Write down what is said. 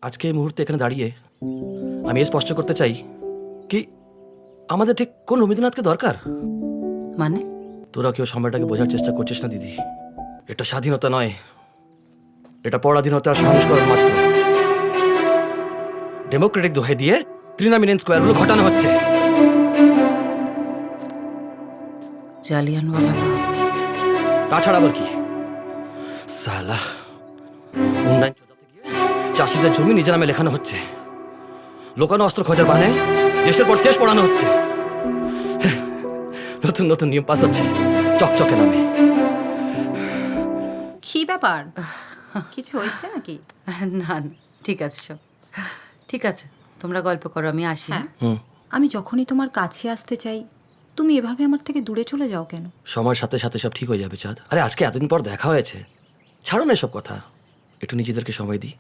আজকে এই মুহূর্তে এখানে দাঁড়িয়ে আমি এ স্পষ্ট করতে চাই কি আমাদের ঠিক কোন রবীন্দ্রনাথকে দরকার। মানে? তোরা কেউ সময়টাকে বোঝার চেষ্টা করছিস না দিদি। এটা স্বাধীনতা নয়, এটা পরাধীনতার সংস্করণ মাত্র। ডেমোক্রেটিক দোহাই দিয়ে তৃণামিনেন স্কোয়ারগুলো ঘটানো হচ্ছে। জালিয়ানওয়ালা বাগ। তাছাড়া আবার কি? সালা উন্নয়ন চোদাতে গিয়ে চাষিদের জমি নিজের নামে লেখানো হচ্ছে। লোকানো অস্ত্র খোঁজার বানে দেশের পর দেশ পড়ানো হচ্ছে। নতুন নতুন নিয়ম পাস হচ্ছে চকচকে নামে। কি ব্যাপার, কিছু হয়েছে নাকি? না না, ঠিক আছে সব ঠিক আছে, তোমরা গল্প করো, আমি আসি। হ্যাঁ, হুম, আমি যখনই তোমার কাছে আসতে চাই তুমি এভাবে আমার থেকে দূরে চলে যাও কেন? সময়ের সাথে সাথে সব ঠিক হয়ে যাবে চাঁদ। আরে আজকে এতদিন পর দেখা হয়েছে, ছাড়ো না এসব কথা, একটু নিজেদেরকে সময় দিই।